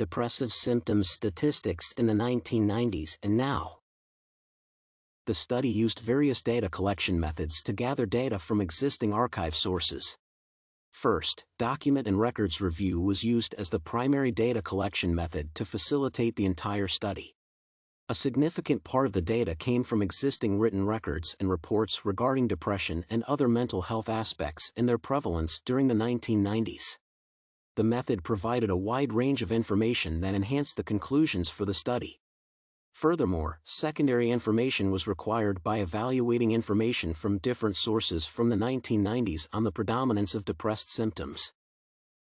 Depressive symptoms statistics in the 1990s and now. The study used various data collection methods to gather data from existing archive sources. First, document and records review was used as the primary data collection method to facilitate the entire study. A significant part of the data came from existing written records and reports regarding depression and other mental health aspects and their prevalence during the 1990s. The method provided a wide range of information that enhanced the conclusions for the study. Furthermore, secondary information was required by evaluating information from different sources from the 1990s on the predominance of depressed symptoms.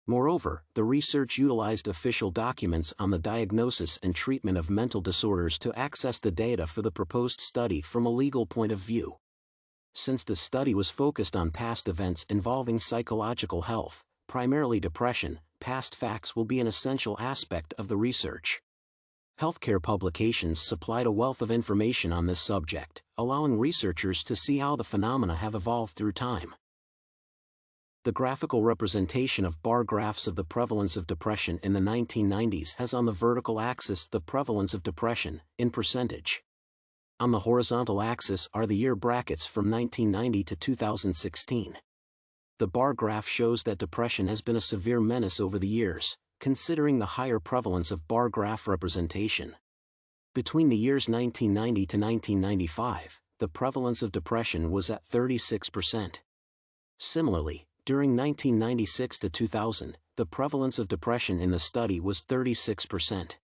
Moreover, the research utilized official documents on the diagnosis and treatment of mental disorders to access the data for the proposed study from a legal point of view. Since the study was focused on past events involving psychological health, primarily depression, past facts will be an essential aspect of the research. Healthcare publications supplied a wealth of information on this subject, allowing researchers to see how the phenomena have evolved through time. The graphical representation of bar graphs of the prevalence of depression in the 1990s has on the vertical axis the prevalence of depression, in percentage. On the horizontal axis are the year brackets from 1990 to 2016. The bar graph shows that depression has been a severe menace over the years, considering the higher prevalence of bar graph representation. Between the years 1990 to 1995, the prevalence of depression was at 36%. Similarly, during 1996 to 2000, the prevalence of depression in the study was 36%.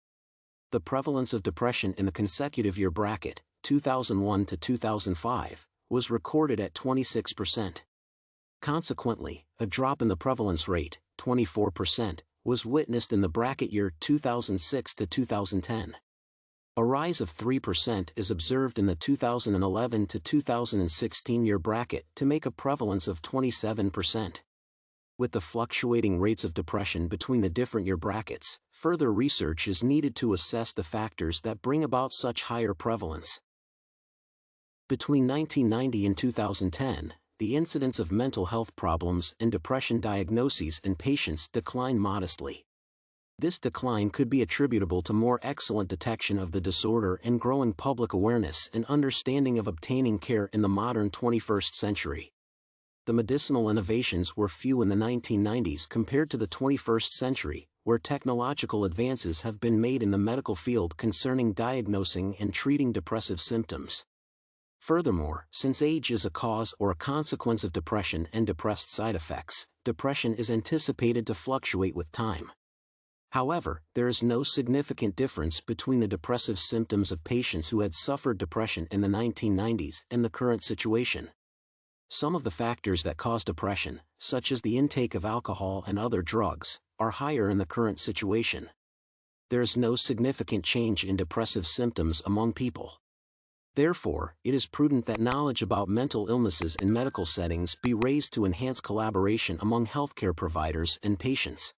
The prevalence of depression in the consecutive year bracket, 2001 to 2005, was recorded at 26%. Consequently, a drop in the prevalence rate, 24%, was witnessed in the bracket year 2006 to 2010. A rise of 3% is observed in the 2011 to 2016 year bracket to make a prevalence of 27%. With the fluctuating rates of depression between the different year brackets, further research is needed to assess the factors that bring about such higher prevalence. Between 1990 and 2010, the incidence of mental health problems and depression diagnoses in patients declined modestly. This decline could be attributable to more excellent detection of the disorder and growing public awareness and understanding of obtaining care in the modern 21st century. The medicinal innovations were few in the 1990s compared to the 21st century, where technological advances have been made in the medical field concerning diagnosing and treating depressive symptoms. Furthermore, since age is a cause or a consequence of depression and depressed side effects, depression is anticipated to fluctuate with time. However, there is no significant difference between the depressive symptoms of patients who had suffered depression in the 1990s and the current situation. Some of the factors that cause depression, such as the intake of alcohol and other drugs, are higher in the current situation. There is no significant change in depressive symptoms among people. Therefore, it is prudent that knowledge about mental illnesses in medical settings be raised to enhance collaboration among healthcare providers and patients.